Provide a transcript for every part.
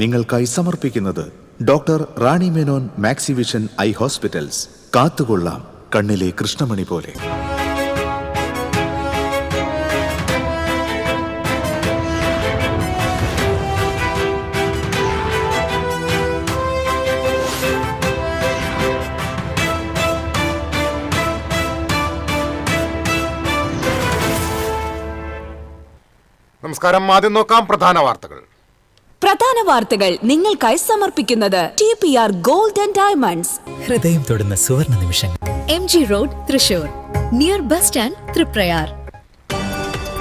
നിങ്ങൾക്കായി സമർപ്പിക്കുന്നത് doctor Rani Menon Maxivision I hospitals. കാത്തുകൊള്ളാം കണ്ണിലെ കൃഷ്ണമണി പോലെ. നമസ്കാരം. ആദ്യം നോക്കാം പ്രധാന വാർത്തകൾ നിങ്ങൾക്കായി സമർപ്പിക്കുന്നത് TPR ഗോൾഡ് ആൻഡ് ഡയമണ്ട്സ്. ഹൃദയം തൊടുന്ന സുവർണ നിമിഷങ്ങൾ. MG road, Thrissur, near bus stand, Triprayar.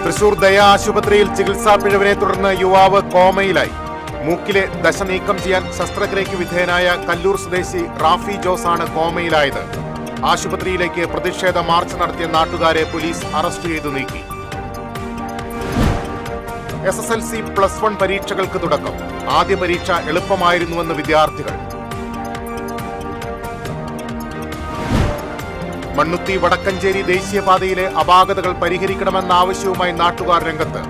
Thrissur Daya ആശുപത്രിയിൽ ചികിത്സാ പിഴവിനെ തുടർന്ന് യുവാവ് കോമയിലായി. മൂക്കിലെ ദശ നീക്കം ചെയ്യാൻ ശസ്ത്രക്രിയയ്ക്ക് വിധേയനായ കല്ലൂർ സ്വദേശി റാഫി ജോസ് ആണ് കോമയിലായത്. ആശുപത്രിയിലേക്ക് പ്രതിഷേധ മാർച്ച് നടത്തിയ നാട്ടുകാരെ പോലീസ് അറസ്റ്റ് ചെയ്തു നീക്കി. SSLC +1 പരീക്ഷകൾക്ക് തുടക്കം. ആദ്യ പരീക്ഷ എളുപ്പമായിരുന്നുവെന്ന് വിദ്യാർത്ഥികൾ. മണ്ണുത്തി വടക്കഞ്ചേരി ദേശീയപാതയിലെ അപാകതകൾ പരിഹരിക്കണമെന്ന ആവശ്യവുമായി നാട്ടുകാർ രംഗത്ത്.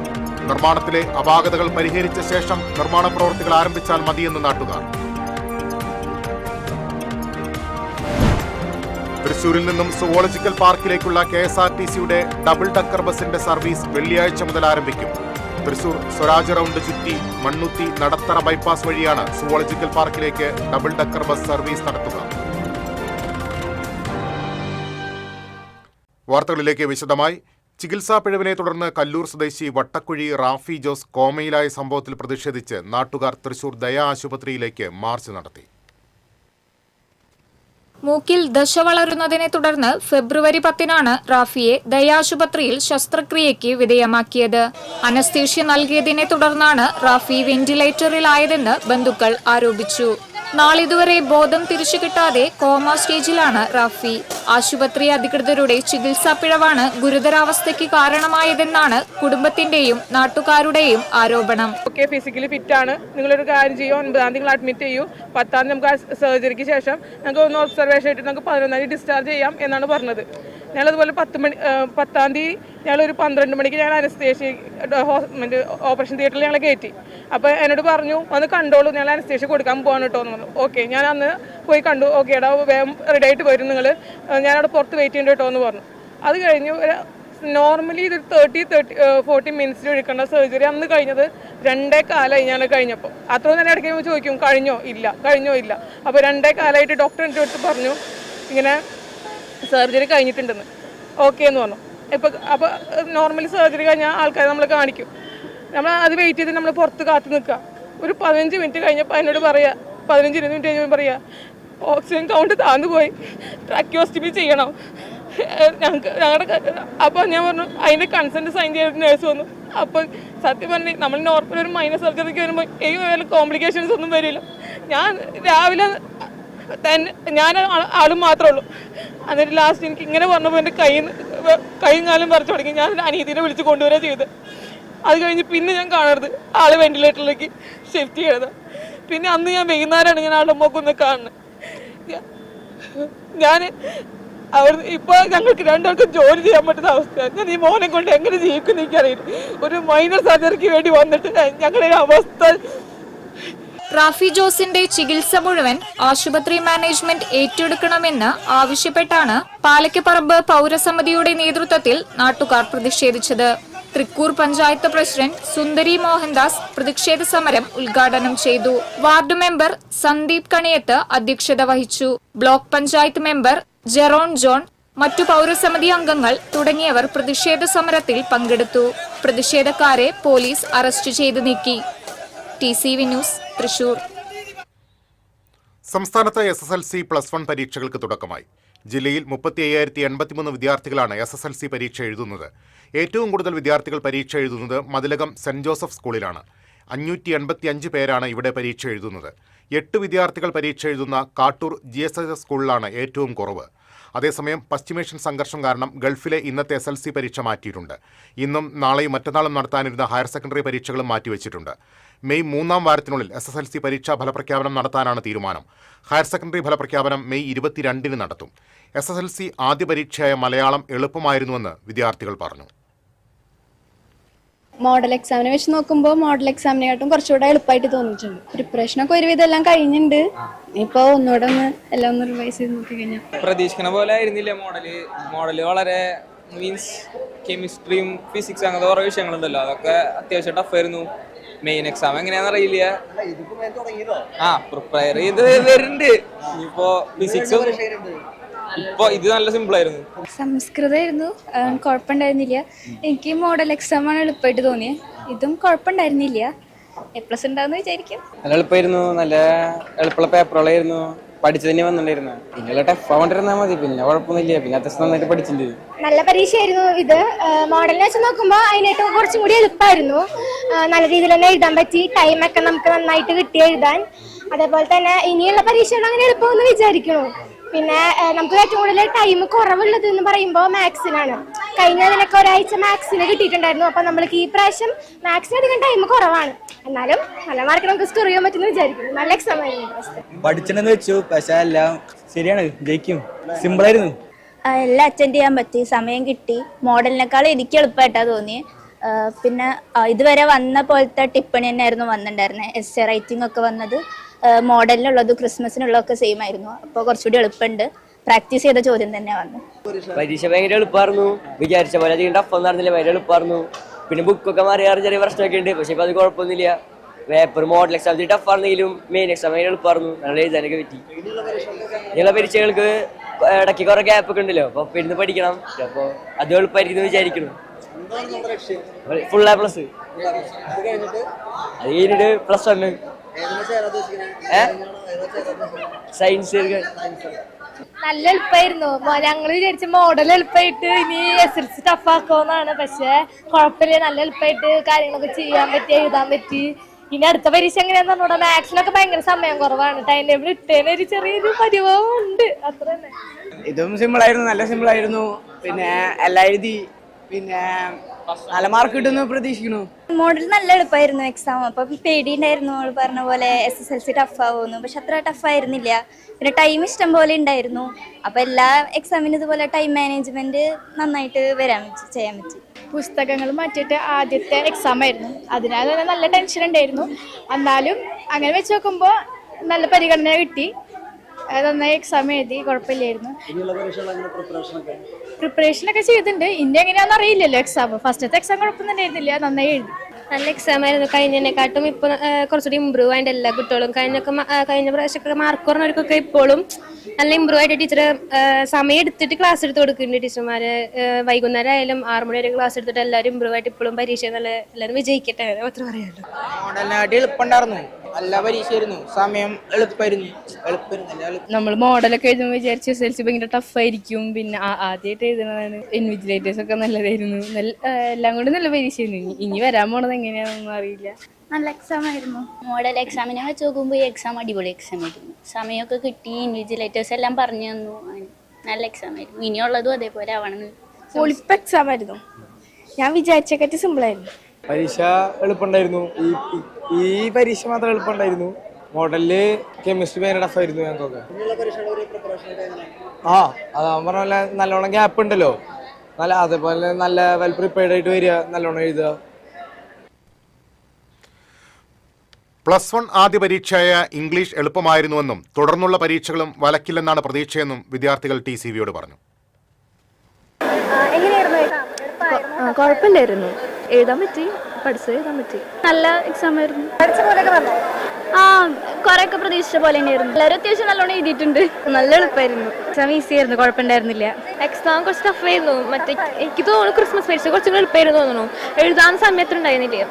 നിർമ്മാണത്തിലെ അപാകതകൾ പരിഹരിച്ച ശേഷം നിർമ്മാണ പ്രവൃത്തികൾ ആരംഭിച്ചാൽ മതിയെന്ന് നാട്ടുകാർ. തൃശൂരിൽ നിന്നും സുവോളജിക്കൽ പാർക്കിലേക്കുള്ള KSRTCയുടെ ഡബിൾ ഡക്കർ ബസിന്റെ സർവീസ് വെള്ളിയാഴ്ച മുതൽ ആരംഭിക്കും. തൃശൂർ സ്വരാജ് റൗണ്ട് ചുറ്റി മണ്ണുത്തി നടത്തറ ബൈപ്പാസ് വഴിയാണ് സുവോളജിക്കൽ പാർക്കിലേക്ക് ഡബിൾ ഡക്കർ ബസ് സർവീസ് നടത്തുക. വാർത്തകളിലേക്ക് വിശദമായി. ചികിത്സാ പിഴവിനെ തുടർന്ന് കല്ലൂർ സ്വദേശി വട്ടക്കുഴി റാഫി ജോസ് കോമയിലായ സംഭവത്തിൽ പ്രതിഷേധിച്ച് നാട്ടുകാർ തൃശൂർ ദയാ ആശുപത്രിയിലേക്ക് മാർച്ച് നടത്തി. മൂക്കിൽ ദശ വളരുന്നതിനെ തുടർന്ന് ഫെബ്രുവരി 10 റാഫിയെ ദയാശുപത്രിയിൽ ശസ്ത്രക്രിയയ്ക്ക് വിധേയമാക്കിയത്. അനസ്തേഷ്യ നൽകിയതിനെ തുടർന്നാണ് റാഫി വെന്റിലേറ്ററിലായതെന്ന് ബന്ധുക്കൾ ആരോപിച്ചു. നാളിതുവരെ ബോധം തിരിച്ചു കിട്ടാതെ കോമ സ്റ്റേജിലാണ് റാഫി. ആശുപത്രി അധികൃതരുടെ ചികിത്സാ പിഴവാണ് ഗുരുതരാവസ്ഥയ്ക്ക് കാരണമായതെന്നാണ് കുടുംബത്തിന്റെയും നാട്ടുകാരുടെയും ആരോപണം. ഫിസിക്കലി ഫിറ്റ് ആണ്, നിങ്ങളൊരു കാര്യം ചെയ്യൂ, 9 നിങ്ങൾ അഡ്മിറ്റ് ചെയ്യൂ, 10 നമുക്ക് സർജറിക്ക് ശേഷം നമുക്ക് ഒന്ന് ഒബ്സർവേഷൻ ആയിട്ട് നമുക്ക് 11 ഡിസ്ചാർജ് ചെയ്യാം എന്നാണ് പറഞ്ഞത്. ഞങ്ങളതുപോലെ 10 ഞങ്ങളൊരു 12 മണിക്ക് ഞങ്ങൾ അനസ്തേഷ്യ ഓപ്പറേഷൻ തിയേറ്ററിൽ ഞങ്ങളെ കയറ്റി. അപ്പോൾ എന്നോട് പറഞ്ഞു ഒന്ന് കണ്ടോളൂ, ഞങ്ങൾ അനസ്തേഷ്യ കൊടുക്കാൻ പോകാൻ കേട്ടോ എന്ന് പറഞ്ഞു. ഓക്കെ, ഞാൻ അന്ന് പോയി കണ്ടു. ഓക്കെ എടാ വേഗം റെഡി ആയിട്ട് വരും നിങ്ങൾ, ഞാനവിടെ പുറത്ത് വെയിറ്റ് ചെയ്യേണ്ട കേട്ടോ എന്ന് പറഞ്ഞു. അത് കഴിഞ്ഞു. നോർമലി ഇത് 30-40 മിനിറ്റ്സിൽ എടുക്കേണ്ട സർജറി അന്ന് കഴിഞ്ഞത് 2.25 ഞാൻ കഴിഞ്ഞപ്പോൾ. അത്രയും തന്നെ ഇടയ്ക്ക് ചോദിക്കും കഴിഞ്ഞോ ഇല്ല. അപ്പോൾ 2.25 ഡോക്ടർ എൻ്റെ അടുത്ത് പറഞ്ഞു ഇങ്ങനെ സർജറി കഴിഞ്ഞിട്ടുണ്ടെന്ന്. ഓക്കെ എന്ന് പറഞ്ഞു. അപ്പോൾ നോർമലി സർജറി കഴിഞ്ഞാൽ ആൾക്കാരെ നമ്മൾ കാണിക്കും. നമ്മൾ അത് വെയിറ്റ് ചെയ്ത് നമ്മൾ പുറത്ത് കാത്തു നിൽക്കുക. ഒരു 15 മിനിറ്റ് കഴിഞ്ഞപ്പോൾ എന്നോട് പറയുക, 15-20 മിനിറ്റ് കഴിഞ്ഞപ്പോൾ പറയുക ഓക്സിജൻ കൗണ്ട് താന്നു പോയി, ട്രാക്കിയോസ്റ്റമി ചെയ്യണം ഞങ്ങളുടെ. അപ്പോൾ ഞാൻ പറഞ്ഞു അതിൻ്റെ കൺസെൻറ്റ് സൈൻ ചെയ്തിട്ട് നേഴ്സ് വന്നു. അപ്പോൾ സത്യം പറഞ്ഞു നമ്മൾ നോർമൽ ഒരു മൈനർ സർജറിക്ക് വരുമ്പോൾ വേറെ കോംപ്ലിക്കേഷൻസ് ഒന്നും വരില്ല. ഞാൻ രാവിലെ തന്നെ ഞാൻ ആളും മാത്രമേ ഉള്ളൂ. എന്നിട്ട് ലാസ്റ്റ് എനിക്ക് ഇങ്ങനെ പറഞ്ഞപ്പോൾ എൻ്റെ കൈയും കാലും പറിച്ചു തുടങ്ങി. ഞാൻ അനീതിനെ വിളിച്ച് കൊണ്ടുവരിക ചെയ്ത്. അത് കഴിഞ്ഞ് പിന്നെ ഞാൻ കാണരുത് ആള് വെന്റിലേറ്ററിലേക്ക് ഷിഫ്റ്റ് ചെയ്യണത്. പിന്നെ അന്ന് ഞാൻ വൈകുന്നേരമാണ് ഞാൻ ആളുടെ മുഖമൊന്ന് കാണുന്നത്. ഞാൻ അവർ ഇപ്പോൾ ഞങ്ങൾക്ക് രണ്ടുപേർക്കും ജോലി ചെയ്യാൻ പറ്റുന്ന അവസ്ഥയാണ്. ഞാൻ ഈ മോനെ കൊണ്ട് എങ്ങനെ ജീവിക്കും എനിക്കറിയില്ല. ഒരു മൈനർ സർജറിക്ക് വേണ്ടി വന്നിട്ട് ഞങ്ങളുടെ അവസ്ഥ. റാഫി ജോസിന്റെ ചികിത്സ മുഴുവൻ ആശുപത്രി മാനേജ്മെന്റ് ഏറ്റെടുക്കണമെന്ന് ആവശ്യപ്പെട്ടാണ് പാലക്കപ്പറമ്പ് പൗരസമിതിയുടെ നേതൃത്വത്തിൽ നാട്ടുകാർ പ്രതിഷേധിച്ചത്. തൃക്കൂർ പഞ്ചായത്ത് പ്രസിഡന്റ് സുന്ദരി മോഹൻദാസ് പ്രതിഷേധ സമരം ഉദ്ഘാടനം ചെയ്തു. വാർഡ് മെമ്പർ സന്ദീപ് കണിയത്ത് അധ്യക്ഷത വഹിച്ചു. Block panchayat member Jeron John, മറ്റു പൗരസമിതി അംഗങ്ങൾ തുടങ്ങിയവർ പ്രതിഷേധ സമരത്തിൽ പങ്കെടുത്തു. പ്രതിഷേധക്കാരെ പോലീസ് അറസ്റ്റ് ചെയ്തു നീക്കി. TCV news, Thrissur. സംസ്ഥാനത്ത് SSLC +1 പരീക്ഷകൾക്ക് തുടക്കമായി. ജില്ലയിൽ 35,083 വിദ്യാർത്ഥികളാണ് SSLC പരീക്ഷ എഴുതുന്നത്. ഏറ്റവും കൂടുതൽ വിദ്യാർത്ഥികൾ പരീക്ഷ എഴുതുന്നത് മതിലകം സെന്റ് ജോസഫ് സ്കൂളിലാണ്. 585 പേരാണ് ഇവിടെ പരീക്ഷ എഴുതുന്നത്. 8 വിദ്യാർത്ഥികൾ പരീക്ഷ എഴുതുന്ന കാട്ടൂർ GSS സ്കൂളിലാണ് ഏറ്റവും കുറവ്. അതേസമയം പശ്ചിമേഷ്യൻ സംഘർഷം കാരണം ഗൾഫിലെ ഇന്നത്തെ SSLC പരീക്ഷ മാറ്റിയിട്ടുണ്ട്. ഇന്നും നാളെയും മറ്റന്നാളും നടത്താനിരുന്ന ഹയർ സെക്കൻഡറി പരീക്ഷകളും മാറ്റിവെച്ചിട്ടുണ്ട്. മെയ് 3-ാം വാരത്തിനുള്ളിൽ SSLC പരീക്ഷാ ഫലപ്രഖ്യാപനം നടത്താനാണ് തീരുമാനം. ഹയർ സെക്കൻഡറി ഫലപ്രഖ്യാപനം മെയ് 22-ന് നടത്തും. SSLC ആദ്യ പരീക്ഷയായ മലയാളം എളുപ്പമായിരുന്നുവെന്ന് വിദ്യാർത്ഥികൾ പറഞ്ഞു. മോഡൽ എക്സാമിനെ വെച്ച് നോക്കുമ്പോൾ മോഡൽ എക്സാമിനെക്കാട്ടും കുറച്ചുകൂടെ എളുപ്പമായിട്ട് തോന്നിയിട്ടുണ്ട്. പ്രിപ്പറേഷനൊക്കെ ഒരുവിധം എല്ലാം കഴിഞ്ഞിട്ടുണ്ട്. ഇപ്പോൾ ഒന്നുകൂടെ എല്ലാം ഒന്ന് റിവൈസ് ചെയ്ത് നോക്കി കഴിഞ്ഞാൽ പ്രതീക്ഷിക്കണ പോലെ ആയിരുന്നില്ല മോഡല് വളരെ മീൻസ് കെമിസ്ട്രിയും ഫിസിക്സ് അങ്ങനത്തെ കുറേ വിഷയങ്ങളുണ്ടല്ലോ, അതൊക്കെ അത്യാവശ്യം ടഫായിരുന്നു. മെയിൻ എക്സാം എങ്ങനെയാണെന്ന് അറിയില്ല. പ്രിപ്പയർ ചെയ്ത് വരുന്നുണ്ട്. ഇപ്പോ ഫിസിക്സ് ഇപ്പൊ ഇത് നല്ല സിമ്പിൾ ആയിരുന്നു. സംസ്കൃതമായിരുന്നു, കുഴപ്പമുണ്ടായിരുന്നില്ല. എനിക്ക് മോഡൽ എക്സാമാണ് എളുപ്പമായിട്ട് തോന്നിയത്. ഇതും കുഴപ്പമുണ്ടായിരുന്നില്ല. A+ ഉണ്ടാവുമെന്ന് വിചാരിക്കും. നല്ല എളുപ്പമായിരുന്നു, നല്ല എളുപ്പമുള്ള പേപ്പറുകളായിരുന്നു. പഠിച്ചു തന്നെ വന്നിട്ടുണ്ടായിരുന്നു. ഇങ്ങനെ ടഫ് ആവാണ്ടിരുന്നാൽ മതി, പിന്നെ കുഴപ്പമൊന്നുമില്ല. പിന്നെ അത്യാവശ്യം നന്നായിട്ട് പഠിച്ചിട്ടുണ്ട്. നല്ല പരീക്ഷയായിരുന്നു ഇത്. മോഡലിനെ വെച്ച് നോക്കുമ്പോൾ അതിനായിട്ട് കുറച്ചും കൂടി എളുപ്പമായിരുന്നു. നല്ല രീതിയിൽ തന്നെ എഴുതാൻ പറ്റി. ടൈമൊക്കെ നമുക്ക് നന്നായിട്ട് കിട്ടി എഴുതാൻ. അതേപോലെ തന്നെ ഇനിയുള്ള പരീക്ഷകൾ അങ്ങനെ എളുപ്പമെന്ന് വിചാരിക്കുന്നു. പിന്നെ നമുക്ക് ഏറ്റവും കൂടുതൽ ടൈം കുറവുള്ളത് എന്ന് പറയുമ്പോൾ മാത്സിനാണ്. കഴിഞ്ഞതിനൊക്കെ ഒരാഴ്ച മാത്സിന് കിട്ടിയിട്ടുണ്ടായിരുന്നു. അപ്പം നമ്മൾക്ക് ഈ പ്രാവശ്യം മാത്സിന് അധികം ടൈം കുറവാണ്. എന്നാലും നല്ല മാർക്ക് നമുക്ക് സ്കോർ ചെയ്യാൻ പറ്റുമെന്ന് വിചാരിക്കുന്നു. നല്ല എക്സാം ആയിരുന്നു. പഠിച്ചെന്ന് വെച്ചു, പക്ഷെ എല്ലാം ശരിയാണ്, ജയിക്കും. സിമ്പിളായിരുന്നു. എല്ലാം അറ്റൻഡ് ചെയ്യാൻ പറ്റി, സമയം കിട്ടി. മോഡലിനേക്കാൾ എനിക്ക് എളുപ്പമായിട്ടാണ് തോന്നിയത്. പിന്നെ ഇതുവരെ വന്ന പോലത്തെ ടിപ്പണി തന്നെയായിരുന്നു വന്നിട്ടുണ്ടായിരുന്നത്. എസ്സേ റൈറ്റിംഗ് ഒക്കെ വന്നത് മോഡലിനുള്ളതും ക്രിസ്മസിനുള്ളതൊക്കെ സെയിം ആയിരുന്നു. അപ്പോൾ കുറച്ചുകൂടി എളുപ്പമുണ്ട്. പ്രാക്ടീസ് ചെയ്ത ചോദ്യം തന്നെ വന്നു. പരീക്ഷ ഭയങ്കര എളുപ്പമായിരുന്നു. വിചാരിച്ച പോലെ അധികം ടഫൊന്നും നടന്നില്ല, ഭയങ്കര എളുപ്പമായിരുന്നു. പിന്നെ ബുക്കൊക്കെ മാറിയാറ് ചെറിയ പ്രശ്നമൊക്കെ ഉണ്ട്, പക്ഷെ ഇപ്പം അത് കുഴപ്പമൊന്നുമില്ല. പേപ്പർ മോഡൽ എക്സാം ടഫാണെങ്കിലും മെയിൻ എക്സാം ഭയങ്കര എളുപ്പമായിരുന്നു. നല്ല എഴുതാനൊക്കെ പറ്റി. ഞങ്ങളെ പരീക്ഷകൾക്ക് ഇടയ്ക്ക് കുറെ ഗ്യാപ്പൊക്കെ ഉണ്ടല്ലോ, അപ്പോൾ ഇരുന്ന് പഠിക്കണം. അപ്പോൾ അത് എളുപ്പമായിരിക്കും വിചാരിക്കുന്നു. Full A+. അത് കഴിഞ്ഞിട്ട് +1 സയൻസ്. നല്ല എളുപ്പമായിരുന്നു. ഞങ്ങൾ വിചാരിച്ച മോഡൽ എളുപ്പമായിട്ട് ഇനി SLC ടഫാക്കുമെന്നാണ്. പക്ഷെ കുഴപ്പമില്ല, നല്ല എളുപ്പമായിട്ട് കാര്യങ്ങളൊക്കെ ചെയ്യാൻ പറ്റി, എഴുതാൻ പറ്റി. ഇനി അടുത്ത പരീക്ഷ എങ്ങനെയാന്ന് പറഞ്ഞാൽ മാത്സിനൊക്കെ ഭയങ്കര സമയം കുറവാണ്. ടൈം ടേബിൾ ഇട്ടേന് ഒരു ചെറിയൊരു പരിഭവം ഉണ്ട്, അത്ര തന്നെ. ഇതും സിമ്പിളായിരുന്നു, നല്ല സിമ്പിളായിരുന്നു. പിന്നെ എല്ലാം എഴുതി, പിന്നെ നല്ല മാർക്ക് കിട്ടുമെന്ന് പ്രതീക്ഷിക്കുന്നു. മോഡൽ നല്ല എളുപ്പമായിരുന്നു എക്സാം. അപ്പം പേടിയുണ്ടായിരുന്നു, അവൾ പറഞ്ഞ പോലെ SSLC ടഫാവുന്നു. പക്ഷെ അത്ര ടഫായിരുന്നില്ല. പിന്നെ ടൈം ഇഷ്ടം പോലെ ഉണ്ടായിരുന്നു. അപ്പം എല്ലാ എക്സാമിനും ഇതുപോലെ ടൈം മാനേജ്മെന്റ് നന്നായിട്ട് ചെയ്യാൻ പറ്റി. പുസ്തകങ്ങൾ മാറ്റിയിട്ട് ആദ്യത്തെ എക്സാം ആയിരുന്നു. അതിനാൽ തന്നെ നല്ല ടെൻഷൻ ഉണ്ടായിരുന്നു. എന്നാലും അങ്ങനെ വെച്ച് നോക്കുമ്പോൾ നല്ല പരിഗണന കിട്ടി. നന്നായി എക്സാം എഴുതി, കുഴപ്പമില്ലായിരുന്നു. പ്രിപ്പറേഷനൊക്കെ ചെയ്തിട്ടുണ്ട്. ഇനി എങ്ങനെയാണെന്ന് അറിയില്ലല്ലോ എക്സാം. ഫസ്റ്റത്തെ എക്സാം കുഴപ്പമൊന്നുണ്ടായിരുന്നില്ല, നന്നായി എഴുതി. നല്ല എക്സാം ആയിരുന്നു. കഴിഞ്ഞതിനെക്കാട്ടും ഇപ്പോൾ കുറച്ചുകൂടി ഇമ്പ്രൂവ് ആയിട്ട് എല്ലാ കുട്ടികളും കഴിഞ്ഞ പ്രാവശ്യമൊക്കെ മാർക്ക് കുറഞ്ഞവർക്കൊക്കെ ഇപ്പോഴും നല്ല ഇമ്പ്രൂവ് ആയിട്ട് ടീച്ചർ സമയം എടുത്തിട്ട് ക്ലാസ് എടുത്ത് കൊടുക്കുന്നുണ്ട്. ടീച്ചർമാര് വൈകുന്നേരം ആയാലും 6 മണി വരെ ക്ലാസ് എടുത്തിട്ട് എല്ലാവരും ഇമ്പ്രൂവ് ആയിട്ട് ഇപ്പോഴും പരീക്ഷ നല്ല എല്ലാവരും വിജയിക്കട്ടെ മാത്രം പറയാമല്ലോ. മോഡലിനായിട്ട് എളുപ്പമുണ്ടായിരുന്നു, നല്ല പരീക്ഷയായിരുന്നു. സമയം എളുപ്പമായിരുന്നു. നമ്മൾ മോഡലൊക്കെ എഴുതുമ്പോൾ വിചാരിച്ചു SLC ഭയങ്കര ടഫായിരിക്കും. പിന്നെ ആദ്യമായിട്ട് എഴുതുന്നതാണ്. ഇൻവിജിലേറ്റേഴ്സ് ഒക്കെ നല്ലതായിരുന്നു. എല്ലാം കൊണ്ട് നല്ല പരീക്ഷയായിരുന്നു. ഇനി വരാൻ പോണത് എങ്ങനെയാണെന്നൊന്നും അറിയില്ല. നല്ല എക്സാം ആയിരുന്നു. മോഡൽ എക്സാമിനെ വെച്ച് നോക്കുമ്പോൾ ഈ എക്സാം അടിപൊളി എക്സാം ആയിരുന്നു. സമയമൊക്കെ കിട്ടി, ഇൻവിജിലേറ്റേഴ്സ് എല്ലാം പറഞ്ഞു തന്നു. നല്ല എക്സാം ആയിരുന്നു. ഇനിയുള്ളതും അതേപോലെ ആവണമെന്ന്. പൊളിപ്പ് എക്സാം ആയിരുന്നു. ഞാൻ വിചാരിച്ചേക്കാട്ടി സിമ്പിളായിരുന്നു. പരീക്ഷ എളുപ്പമുണ്ടായിരുന്നു. ഈ പരീക്ഷ മാത്രം എളുപ്പമുണ്ടായിരുന്നു. മോഡലില് കെമിസ്ട്രി ഭയങ്കര ടഫായിരുന്നു ഞങ്ങൾക്കൊക്കെ. അതാ പറഞ്ഞ പോലെ നല്ലോണം ഗ്യാപ്പ് ഉണ്ടല്ലോ, അതേപോലെ നല്ല വെൽ പ്രിപ്പയർഡ് ആയിട്ട് വരിക, നല്ലോണം എഴുതുക. +1 ആദ്യ പരീക്ഷയായ ഇംഗ്ലീഷ് എളുപ്പമായിരുന്നുവെന്നും തുടർന്നുള്ള പരീക്ഷകളും വലക്കില്ലെന്നാണ് പ്രതീക്ഷയെന്നും വിദ്യാർത്ഥികൾ TCVയോട് പറഞ്ഞു. കുഴപ്പമില്ലായിരുന്നു, എഴുതാൻ പറ്റി, പഠിച്ചത് എഴുതാൻ പറ്റി. നല്ല എക്സാം ആയിരുന്നു. കൊറേയൊക്കെ പ്രതീക്ഷിച്ച പോലെ തന്നെയായിരുന്നു. എല്ലാവരും അത്യാവശ്യം നല്ലോണം എഴുതിയിട്ടുണ്ട്. നല്ല എളുപ്പമായിരുന്നു. എക്സാം ഈസി ആയിരുന്നു, കുഴപ്പമുണ്ടായിരുന്നില്ല. എക്സാം കുറച്ച് ടഫായിരുന്നു. മറ്റേ എനിക്ക് തോന്നുന്നു ക്രിസ്മസ് പരീക്ഷ കുറച്ചും എളുപ്പമായിരുന്നു തോന്നുന്നു. എഴുതാൻ സമയത്തുണ്ടായിരുന്നില്ല.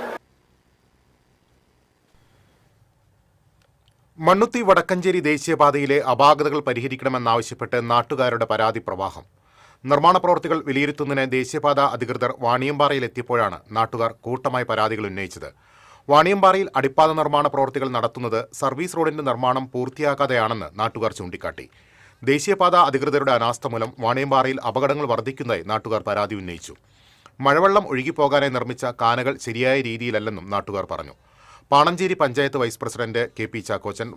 മണ്ണുത്തി വടക്കഞ്ചേരി ദേശീയപാതയിലെ അപാകതകൾ പരിഹരിക്കണമെന്നാവശ്യപ്പെട്ട് നാട്ടുകാരുടെ പരാതി പ്രവാഹം. നിർമ്മാണ പ്രവൃത്തികൾ വിലയിരുത്തുന്നതിന് ദേശീയപാത അധികൃതർ വാണിയമ്പാറയിലെത്തിയപ്പോഴാണ് നാട്ടുകാർ കൂട്ടമായി പരാതികൾ ഉന്നയിച്ചത്. വാണിയമ്പാറയിൽ അടിപ്പാത നിർമ്മാണ പ്രവൃത്തികൾ നടത്തുന്നത് സർവീസ് റോഡിന്റെ നിർമ്മാണം പൂർത്തിയാക്കാതെയാണെന്ന് നാട്ടുകാർ ചൂണ്ടിക്കാട്ടി. ദേശീയപാത അധികൃതരുടെ അനാസ്ഥ മൂലം വാണിയമ്പാറയിൽ അപകടങ്ങൾ വർദ്ധിക്കുന്നതായി നാട്ടുകാർ പരാതി ഉന്നയിച്ചു. മഴവെള്ളം ഒഴുകിപ്പോകാനായി നിർമ്മിച്ച കാനകൾ ശരിയായ രീതിയിലല്ലെന്നും നാട്ടുകാർ പറഞ്ഞു. Pananchery panchayat vice president KP Chackochan,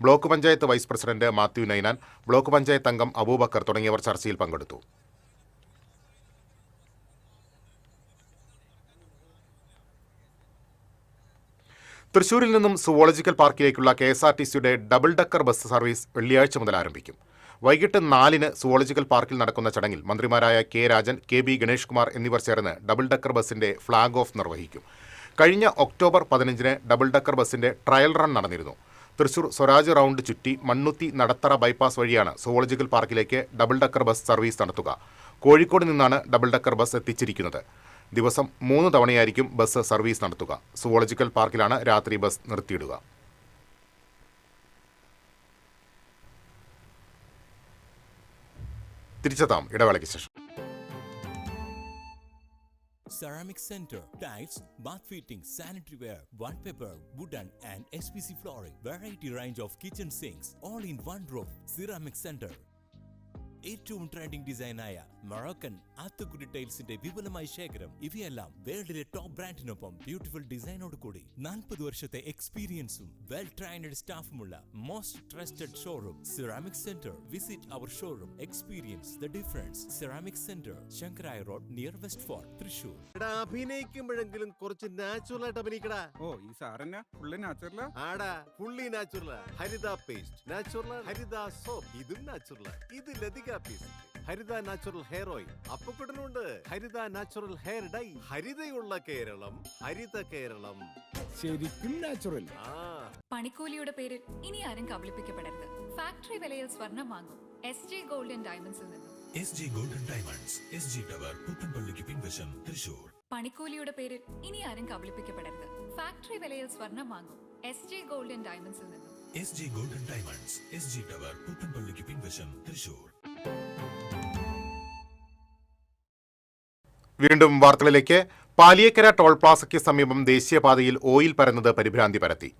block panchayat vice president Mathew Ninan, block panchayat അംഗം അബൂബക്കർ തുടങ്ങിയവർ ചർച്ചയിൽ പങ്കെടുത്തു. തൃശൂരിൽ നിന്നും സുവോളജിക്കൽ പാർക്കിലേക്കുള്ള KSRTCയുടെ ഡബിൾ ഡക്കർ ബസ് സർവീസ് വെള്ളിയാഴ്ച മുതൽ ആരംഭിക്കും. വൈകിട്ട് 4-ന് സുവോളജിക്കൽ പാർക്കിൽ നടക്കുന്ന ചടങ്ങിൽ മന്ത്രിമാരായ കെ രാജൻ, KB ഗണേഷ് കുമാർ എന്നിവർ ചേർന്ന് ഡബിൾ ഡക്കർ ബസിന്റെ ഫ്ളാഗ് ഓഫ് നിർവഹിക്കും. കഴിഞ്ഞ ഒക്ടോബർ 15-ന് ഡബിൾ ഡക്കർ ബസിന്റെ ട്രയൽ റൺ നടന്നിരുന്നു. തൃശൂർ സ്വരാജ് റൗണ്ട് ചുറ്റി മണ്ണുത്തി നടത്തറ ബൈപ്പാസ് വഴിയാണ് സുവോളജിക്കൽ പാർക്കിലേക്ക് ഡബിൾ ഡക്കർ ബസ് സർവീസ് നടത്തുക. കോഴിക്കോട് നിന്നാണ് ഡബിൾ ഡക്കർ ബസ് എത്തിച്ചിരിക്കുന്നത്. ദിവസം 3 തവണയായിരിക്കും ബസ് സർവീസ് നടത്തുക. സുവോളജിക്കൽ പാർക്കിലാണ് രാത്രി ബസ് നിർത്തിയിടുക. തിരിച്ചെത്താം ഇടവേളയ്ക്ക് ശേഷം. Ceramic Center, tiles, bath fittings, sanitary ware, wallpaper, wooden and SPC flooring, variety range of kitchen sinks, all in one roof. Ceramic Center. ഏറ്റവും ട്രെൻഡിംഗ് ഡിസൈനായ മൊറോക്കൻ ആത്തുക്കുടി ടൈൽസിന്റെ വിപുലമായ ശേഖരം. ഇവയെല്ലാം വേൾഡിലെ ടോപ്പ് ബ്രാൻഡിനൊപ്പം ബ്യൂട്ടിഫുൾ ഡിസൈനോട് കൂടി 40 വർഷത്തെ എക്സ്പീരിയൻസും വെൽ ട്രെയിൻഡ് സ്റ്റാഫുമുള്ള most trusted showroom ceramic centre. Visit our showroom, experience the difference. Ceramic centre, Sankaraiah road, near west fort, Thrissur. അഭിനയിക്കുമ്പോഴെങ്കിലും കുറച്ച് നാച്ചുറൽ ആയിട്ട് അഭിനയിക്കടാ. ഓ, ഈ സാറന്നെ ഫുള്ളി നാച്ചുറലാ? ആടാ, ഫുള്ളി നാച്ചുറലാ. ഹരിത പേസ്റ്റ് നാച്ചുറൽ, ഹരിത സോപ്പ് ഇതും നാച്ചുറലാ. ഇത് ലതിക പേസ്റ്റ്, ഹരിത നാച്ചുറൽ ഹെയർ ഓയിൽ, അപ്പക്കുട്ടനുണ്ട് ഹരിത natural hair dye. ഹരിതയുള്ള Keralam, Haritha Keralam, ശരിക്കും natural. പണിക്കൂലിയുടെ പേരിൽ ഇനി ആരും കബളിപ്പിക്കപ്പെടരുത്. ഫാക്ടറി വിലയിൽ സ്വർണം വാങ്ങും SJ ഗോൾഡ് ആൻഡ് ഡയമണ്ട്സിൽ നിന്നും. SJ gold and diamonds, SG tower, പുത്തൻപള്ളിക്ക് പിൻവശം, തൃശൂർ. പണിക്കൂലിയുടെ പേരിൽ ഇനി ആരും കബളിപ്പിക്കപ്പെടരുത്. ഫാക്ടറി വിലയിൽ സ്വർണം വാങ്ങും SJ ഗോൾഡ് ആൻഡ് ഡയമണ്ട്സിൽ നിന്നും. SJ gold and diamonds, SG tower, പുത്തൻപള്ളിക്ക് പിൻവശം, തൃശൂർ. വീണ്ടും വാർത്തകളിലേക്ക്. പാലിയേക്കര ടോൾ പ്ലാസയ്ക്ക് സമീപം ദേശീയപാതയിൽ ഓയിൽ പരന്നത് പരിഭ്രാന്തി പരത്തി.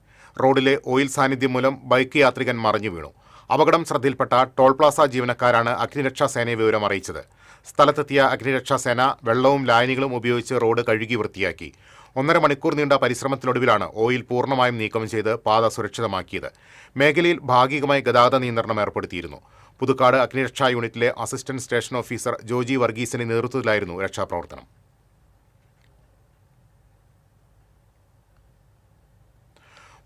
റോഡിലെ ഓയിൽ സാന്നിധ്യം മൂലം ബൈക്ക് യാത്രികൻ മറിഞ്ഞു വീണു. അപകടം ശ്രദ്ധയിൽപ്പെട്ട ടോൾ പ്ലാസ ജീവനക്കാരാണ് അഗ്നിരക്ഷാസേനയെ വിവരം അറിയിച്ചത്. സ്ഥലത്തെത്തിയ അഗ്നിരക്ഷാസേന വെള്ളവും ലായനികളും ഉപയോഗിച്ച് റോഡ് കഴുകി വൃത്തിയാക്കി. 1.5 മണിക്കൂർ നീണ്ട പരിശ്രമത്തിനൊടുവിലാണ് ഓയിൽ പൂർണ്ണമായും നീക്കം ചെയ്ത് പാത സുരക്ഷിതമാക്കിയത്. മേഖലയിൽ ഭാഗികമായി ഗതാഗത നിയന്ത്രണം ഏർപ്പെടുത്തിയിരുന്നു. പുതുക്കാട് അഗ്നിരക്ഷാ യൂണിറ്റിലെ അസിസ്റ്റന്റ് സ്റ്റേഷൻ ഓഫീസർ ജോജി വർഗീസിന്റെ നേതൃത്വത്തിലായിരുന്നു രക്ഷാപ്രവർത്തനം.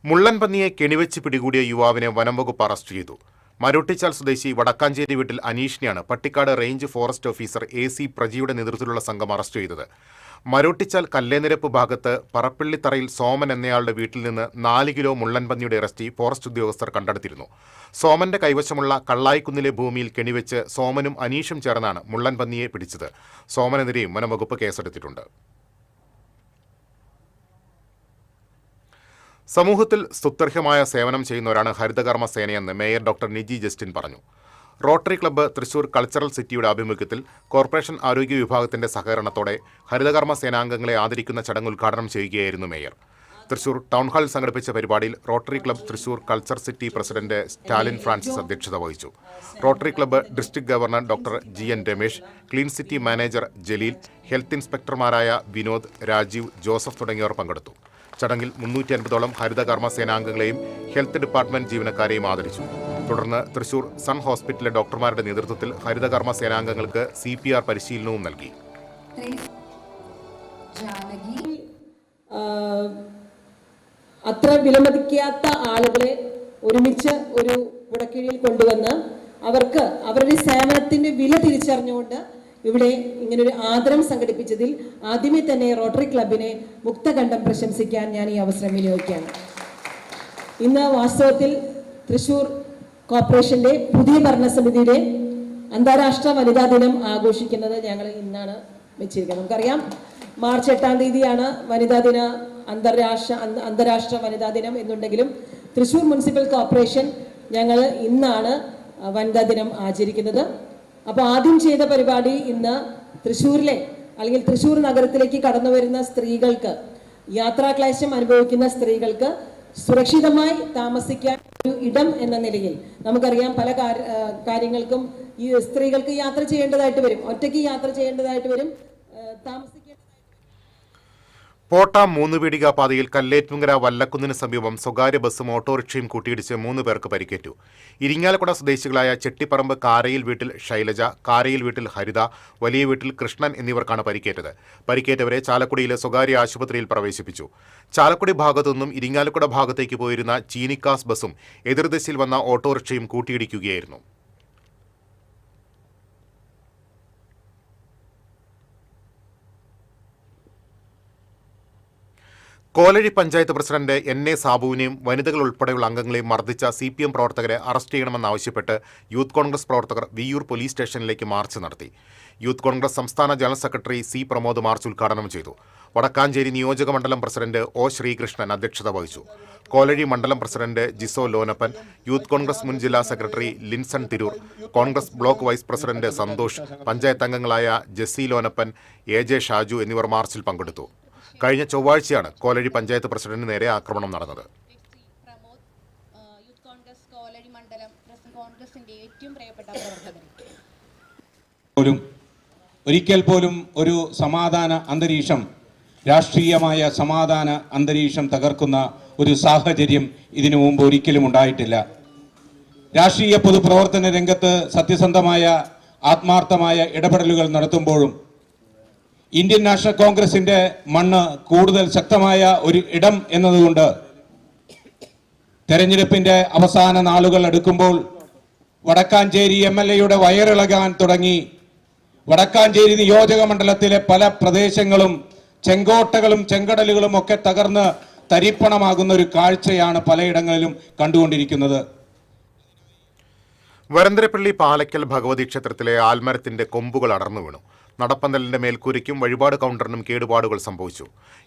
മുള്ളൻപന്നിയെ കെണിവെച്ച് പിടികൂടിയ യുവാവിനെ വനംവകുപ്പ് അറസ്റ്റ് ചെയ്തു. മരോട്ടിച്ചാൽ സ്വദേശി വടക്കാഞ്ചേരി വീട്ടിൽ അനീഷിനെയാണ് Pattikkad range forest officer AC പ്രജിയുടെ നേതൃത്വത്തിലുള്ള സംഘം അറസ്റ്റ് ചെയ്തത്. മരോട്ടിച്ചാൽ കല്ലേനിരപ്പ് ഭാഗത്ത് പറപ്പള്ളിത്തറയിൽ സോമൻ എന്നയാളുടെ വീട്ടിൽ നിന്ന് 4 കിലോ മുള്ളൻപന്നിയുടെ ഇറച്ചി ഫോറസ്റ്റ് ഉദ്യോഗസ്ഥർ കണ്ടെടുത്തിരുന്നു. സോമന്റെ കൈവശമുള്ള കള്ളായിക്കുന്നിലെ ഭൂമിയിൽ കെണിവെച്ച് സോമനും അനീഷും ചേർന്നാണ് മുള്ളൻപന്നിയെ പിടിച്ചത്. സോമനെതിരെയും വനംവകുപ്പ് കേസെടുത്തിട്ടുണ്ട്. സമൂഹത്തിൽ സ്തുത്യർഹമായ സേവനം ചെയ്യുന്നവരാണ് ഹരിതകർമ്മ സേനയെന്ന് മേയർ ഡോക്ടർ നിജി ജസ്റ്റിൻ പറഞ്ഞു. റോട്ടറി ക്ലബ്ബ് തൃശൂർ കൾച്ചറൽ സിറ്റിയുടെ ആഭിമുഖ്യത്തിൽ കോർപ്പറേഷൻ ആരോഗ്യ വിഭാഗത്തിന്റെ സഹകരണത്തോടെ ഹരിതകർമ്മ സേനാംഗങ്ങളെ ആദരിക്കുന്ന ചടങ്ങ് ഉദ്ഘാടനം ചെയ്യുകയായിരുന്നു മേയർ. തൃശൂർ ടൗൺ ഹാളിൽ സംഘടിപ്പിച്ച പരിപാടിയിൽ rotary club Thrissur culture city president Stalin Francis അധ്യക്ഷത വഹിച്ചു. Rotary club district governor doctor GN Ramesh, clean city manager Jaleel, health ഇൻസ്പെക്ടർമാരായ വിനോദ്, രാജീവ്, ജോസഫ് തുടങ്ങിയവർ പങ്കെടുത്തു. ചടങ്ങിൽ 350ഓളം ഹരിതകർമ്മ സേനാംഗങ്ങളെയും ഹെൽത്ത് ഡിപ്പാർട്ട്മെന്റ് ജീവനക്കാരെയും ആദരിച്ചു. തുടർന്ന് തൃശൂർ സൺ ഹോസ്പിറ്റലിലെ ഡോക്ടർമാരുടെ നേതൃത്വത്തിൽ ഹരിതകർമ്മ സേനാംഗങ്ങൾക്ക് CPR പരിശീലനവും നൽകി. അത്ര വിലമതിക്കാത്ത ആളുകളെ ഒരുമിച്ച് ഒരു കുടക്കീഴിൽ കൊണ്ടുവന്ന് അവർക്ക് അവരുടെ സേവനത്തിന്റെ വില തിരിച്ചറിഞ്ഞുകൊണ്ട് ഇവിടെ ഇങ്ങനൊരു ആദരം സംഘടിപ്പിച്ചതിൽ ആദ്യമേ തന്നെ റോട്ടറി ക്ലബിനെ മുക്തകണ്ഠം പ്രശംസിക്കാൻ ഞാൻ ഈ അവസരം വിനിയോഗിക്കുകയാണ്. ഇന്ന് വാസ്തവത്തിൽ തൃശൂർ കോർപ്പറേഷന്റെ പുതിയ ഭരണസമിതിയുടെ അന്താരാഷ്ട്ര വനിതാ ദിനം ആഘോഷിക്കുന്നത് ഞങ്ങൾ ഇന്നാണ് വെച്ചിരിക്കുന്നത്. നമുക്കറിയാം, മാർച്ച് 8-ാം തീയതിയാണ് വനിതാ ദിന, അന്താരാഷ്ട്ര വനിതാ ദിനം എന്നുണ്ടെങ്കിലും തൃശൂർ മുനിസിപ്പൽ കോർപ്പറേഷൻ ഞങ്ങൾ ഇന്നാണ് വനിതാ ദിനം ആചരിക്കുന്നത്. അപ്പോൾ ആദ്യം ചെയ്ത പരിപാടി ഇന്ന് തൃശ്ശൂരിലെ അല്ലെങ്കിൽ തൃശ്ശൂർ നഗരത്തിലേക്ക് കടന്നു വരുന്ന സ്ത്രീകൾക്ക്, യാത്രാക്ലേശം അനുഭവിക്കുന്ന സ്ത്രീകൾക്ക് സുരക്ഷിതമായി താമസിക്കാൻ ഒരു ഇടം എന്ന നിലയിൽ നമുക്കറിയാം പല കാര്യങ്ങൾക്കും ഈ സ്ത്രീകൾക്ക് യാത്ര ചെയ്യേണ്ടതായിട്ട് വരും, ഒറ്റയ്ക്ക് യാത്ര ചെയ്യേണ്ടതായിട്ട് വരും, താമസിക്കേണ്ടതായിട്ട് വരും. പോട്ട മൂന്നുപീടിക പാതയിൽ കല്ലേറ്റുങ്കര വല്ലക്കുന്നിന് സമീപം സ്വകാര്യ ബസ്സും ഓട്ടോറിക്ഷയും കൂട്ടിയിടിച്ച് 3 പേർക്ക് പരിക്കേറ്റു. ഇരിങ്ങാലക്കുട സ്വദേശികളായ ചെട്ടിപ്പറമ്പ് കാരയിൽ വീട്ടിൽ ശൈലജ, കാരയിൽ വീട്ടിൽ ഹരിത, വലിയ വീട്ടിൽ കൃഷ്ണൻ എന്നിവർക്കാണ് പരിക്കേറ്റത്. പരിക്കേറ്റവരെ ചാലക്കുടിയിലെ സ്വകാര്യ ആശുപത്രിയിൽ പ്രവേശിപ്പിച്ചു. ചാലക്കുടി ഭാഗത്തുനിന്നും ഇരിങ്ങാലക്കുട ഭാഗത്തേക്ക് പോയിരുന്ന ചീനിക്കാസ് ബസ്സും എതിർദിശയിൽ വന്ന ഓട്ടോറിക്ഷയും കൂട്ടിയിടിക്കുകയായിരുന്നു. കോലഴി പഞ്ചായത്ത് പ്രസിഡന്റ് NA സാബുവിനെയും വനിതകൾ ഉൾപ്പെടെയുള്ള അംഗങ്ങളെയും മർദ്ദിച്ച CPM പ്രവർത്തകരെ അറസ്റ്റ് ചെയ്യണമെന്നാവശ്യപ്പെട്ട് യൂത്ത് കോൺഗ്രസ് പ്രവർത്തകർ വിയ്യൂർ പോലീസ് സ്റ്റേഷനിലേക്ക് മാർച്ച് നടത്തി. യൂത്ത് കോൺഗ്രസ് സംസ്ഥാന general secretary C. Pramod March ഉദ്ഘാടനം ചെയ്തു. വടക്കാഞ്ചേരി നിയോജക മണ്ഡലം പ്രസിഡന്റ് O. ശ്രീകൃഷ്ണൻ അധ്യക്ഷത വഹിച്ചു. കോലഴി മണ്ഡലം പ്രസിഡന്റ് ജിസോ ലോനപ്പൻ, യൂത്ത് കോൺഗ്രസ് മുൻ ജില്ലാ secretary Linson Tirur, Congress block vice president Santhosh, panchayat അംഗങ്ങളായ ജെസ്സി ലോനപ്പൻ, AJ ഷാജു എന്നിവർ മാർച്ചിൽ പങ്കെടുത്തു. കഴിഞ്ഞ ചൊവ്വാഴ്ചയാണ് കോലഴി പഞ്ചായത്ത് പ്രസിഡന്റിന് നേരെ ആക്രമണം നടന്നത്. ഒരിക്കൽ പോലും ഒരു സമാധാന അന്തരീക്ഷം, രാഷ്ട്രീയമായ സമാധാന അന്തരീക്ഷം തകർക്കുന്ന ഒരു സാഹചര്യം ഇതിനു മുമ്പ് ഒരിക്കലും ഉണ്ടായിട്ടില്ല. രാഷ്ട്രീയ പൊതുപ്രവർത്തന രംഗത്ത് സത്യസന്ധമായ ആത്മാർത്ഥമായ ഇടപെടലുകൾ നടത്തുമ്പോഴും ഇന്ത്യൻ നാഷണൽ കോൺഗ്രസിന്റെ മണ്ണ് കൂടുതൽ ശക്തമായ ഒരു ഇടം എന്നതുകൊണ്ട് തെരഞ്ഞെടുപ്പിന്റെ അവസാന നാളുകൾ അടുക്കുമ്പോൾ വടക്കാഞ്ചേരി MLAയുടെ വയറിളകാൻ തുടങ്ങി. വടക്കാഞ്ചേരി നിയോജക മണ്ഡലത്തിലെ പല പ്രദേശങ്ങളും ചെങ്കോട്ടകളും ചെങ്കടലുകളും ഒക്കെ തകർന്ന് തരിപ്പണമാകുന്ന ഒരു കാഴ്ചയാണ് പലയിടങ്ങളിലും കണ്ടുകൊണ്ടിരിക്കുന്നത്. വരന്തരപ്പള്ളി പാലക്കൽ ഭഗവതി ക്ഷേത്രത്തിലെ ആൽമരത്തിന്റെ കൊമ്പുകൾ അടർന്നു വീണു. നടപ്പന്തലിന്റെ മേൽക്കൂരയ്ക്കും വഴിപാട് കൗണ്ടറിനും കേടുപാടുകൾ സംഭവിച്ചു.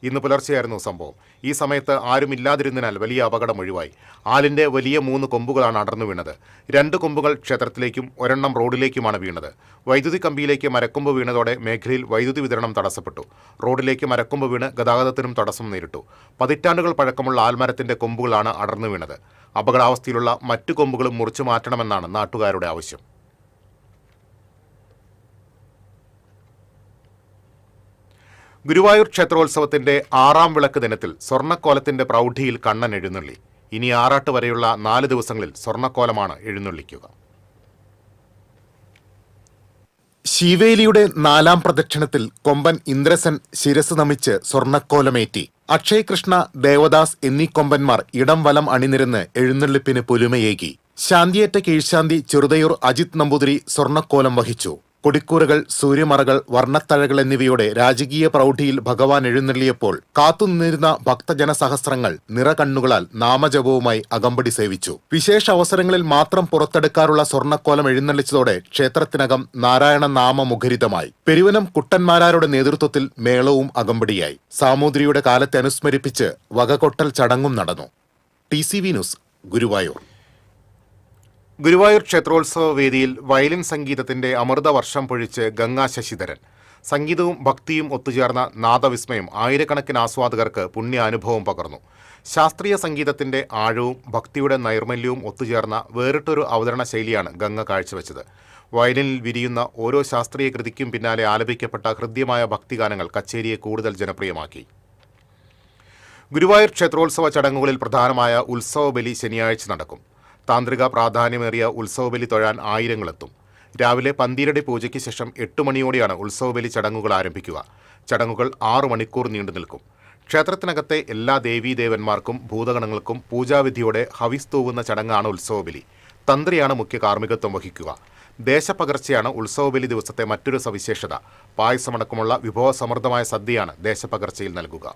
ഇന്ന് പുലർച്ചെയായിരുന്നു സംഭവം. ഈ സമയത്ത് ആരുമില്ലാതിരുന്നതിനാൽ വലിയ അപകടം ഒഴിവായി. ആലിന്റെ വലിയ 3 കൊമ്പുകളാണ് അടർന്നു വീണത്. 2 കൊമ്പുകൾ ക്ഷേത്രത്തിലേക്കും 1 റോഡിലേക്കുമാണ് വീണത്. വൈദ്യുതി കമ്പിയിലേക്ക് മരക്കൊമ്പ് വീണതോടെ മേഖലയിൽ വൈദ്യുതി വിതരണം തടസ്സപ്പെട്ടു. റോഡിലേക്ക് മരക്കൊമ്പ് വീണ് ഗതാഗതത്തിനും തടസ്സം നേരിട്ടു. പതിറ്റാണ്ടുകൾ പഴക്കമുള്ള ആൽമരത്തിന്റെ കൊമ്പുകളാണ് അടർന്നു വീണത്. അപകടാവസ്ഥയിലുള്ള മറ്റു കൊമ്പുകളും മുറിച്ചു മാറ്റണമെന്നാണ് നാട്ടുകാരുടെ ആവശ്യം. ഗുരുവായൂർ ക്ഷേത്രോത്സവത്തിന്റെ 6ാം വിളക്ക് ദിനത്തിൽ സ്വർണ്ണക്കോലത്തിന്റെ പ്രൗഢിയിൽ കണ്ണൻ എഴുന്നള്ളി. ഇനി ആറാട്ട് വരെയുള്ള 4 ദിവസങ്ങളിൽ സ്വർണ്ണക്കോലമാണ് എഴുന്നള്ളിക്കുക. ശിവേലിയുടെ 4ാം പ്രദക്ഷിണത്തിൽ കൊമ്പൻ ഇന്ദ്രസൻ ശിരസ് നമിച്ച് സ്വർണ്ണക്കോലമേറ്റി. അക്ഷയ് കൃഷ്ണ, ദേവദാസ് എന്നീ കൊമ്പന്മാർ ഇടം വലം അണിനിരന്ന് എഴുന്നള്ളിപ്പിന് പൊലിമയേകി. ശാന്തിയേറ്റ കീഴ്ശാന്തി ചെറുതയൂർ അജിത് നമ്പൂതിരി സ്വർണ്ണക്കോലം വഹിച്ചു. കൊടിക്കൂറകൾ, സൂര്യമറകൾ, വർണ്ണത്തഴകൾ എന്നിവയുടെ രാജകീയ പ്രൗഢിയിൽ ഭഗവാൻ എഴുന്നള്ളിയപ്പോൾ കാത്തുനിന്നിരുന്ന ഭക്തജനസഹസ്രങ്ങൾ നിറകണ്ണുകളാൽ നാമജപവുമായി അകമ്പടി സേവിച്ചു. വിശേഷ അവസരങ്ങളിൽ മാത്രം പുറത്തെടുക്കാറുള്ള സ്വർണ്ണക്കോലം എഴുന്നള്ളിച്ചതോടെ ക്ഷേത്രത്തിനകം നാരായണ നാമമുഖരിതമായി. പെരുവനം കുട്ടന്മാരാരുടെ നേതൃത്വത്തിൽ മേളവും അകമ്പടിയായി. സാമൂതിരിയുടെ കാലത്തെ അനുസ്മരിപ്പിച്ച് വകകൊട്ടൽ ചടങ്ങും നടന്നു. TCV news, Guruvayur. ഗുരുവായൂർ ക്ഷേത്രോത്സവ വേദിയിൽ വയലിൻ സംഗീതത്തിന്റെ അമൃതവർഷം പൊഴിച്ച് ഗംഗാ ശശിധരൻ. സംഗീതവും ഭക്തിയും ഒത്തുചേർന്ന നാദവിസ്മയം ആയിരക്കണക്കിന് ആസ്വാദകർക്ക് പുണ്യ അനുഭവം പകർന്നു. ശാസ്ത്രീയ സംഗീതത്തിന്റെ ആഴവും ഭക്തിയുടെ നൈർമല്യവും ഒത്തുചേർന്ന വേറിട്ടൊരു അവതരണ ശൈലിയാണ് ഗംഗ കാഴ്ചവെച്ചത്. വയലിനിൽ വിരിയുന്ന ഓരോ ശാസ്ത്രീയ കൃതിക്കും പിന്നാലെ ആലപിക്കപ്പെട്ട ഹൃദ്യമായ ഭക്തിഗാനങ്ങൾ കച്ചേരിയെ കൂടുതൽ ജനപ്രിയമാക്കി. ഗുരുവായൂർ ക്ഷേത്രോത്സവ ചടങ്ങുകളിൽ പ്രധാനമായ ഉത്സവബലി ശനിയാഴ്ച നടക്കും. താന്ത്രിക പ്രാധാന്യമേറിയ ഉത്സവബലി തൊഴാൻ ആയിരങ്ങളെത്തും. രാവിലെ പന്തീരടി പൂജയ്ക്ക് ശേഷം 8 മണിയോടെയാണ് ഉത്സവബലി ചടങ്ങുകൾ ആരംഭിക്കുക. ചടങ്ങുകൾ 6 മണിക്കൂർ നീണ്ടു നിൽക്കും. ക്ഷേത്രത്തിനകത്തെ എല്ലാ ദേവീദേവന്മാർക്കും ഭൂതഗണങ്ങൾക്കും പൂജാവിധിയോടെ ഹവിസ് തൂവുന്ന ചടങ്ങാണ് ഉത്സവബലി. തന്ത്രിയാണ് മുഖ്യ കാർമ്മികത്വം വഹിക്കുക. ദേശപകർച്ചയാണ് ഉത്സവബലി ദിവസത്തെ മറ്റൊരു സവിശേഷത. പായസമടക്കമുള്ള വിഭവസമൃദ്ധമായ സദ്യയാണ് ദേശപകർച്ചയിൽ നൽകുക.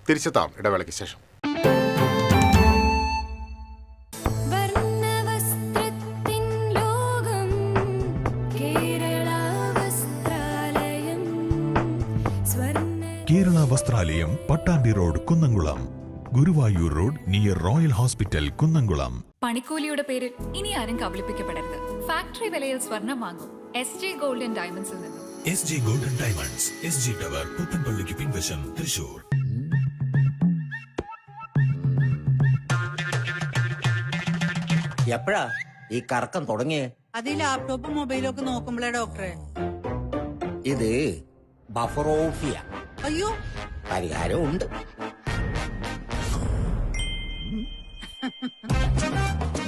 തിരിച്ചെത്താം ഇടവേളയ്ക്ക് ശേഷം. Kerala Vasthralayam, Pattambi road, Kunnamkulam. Guruvayur road near royal hospital, Kunnamkulam. പണിക്കൂലിയുടെ പേരിൽ ഇനി ആരും കബളിപ്പിക്കപ്പെടരുത്. ഫാക്ടറി വിലയിൽ സ്വർണം വാങ്ങും SJ ഗോൾഡൻ ഡയമണ്ട്സിൽ നിന്നും. SJ golden diamonds, SG tower, പുത്തൻപള്ളിക്ക് പിൻവശം, തൃശൂർ. എപ്പോഴാ ഈ കറക്കം തുടങ്ങിയേ? അത് ഈ ലാപ്ടോപ്പും മൊബൈലും ഒക്കെ നോക്കുമ്പോഴേ ഡോക്ടറെ. ഇത് ബഫറോഫിയ. അയ്യോ, പരിഹാരം ഉണ്ട്.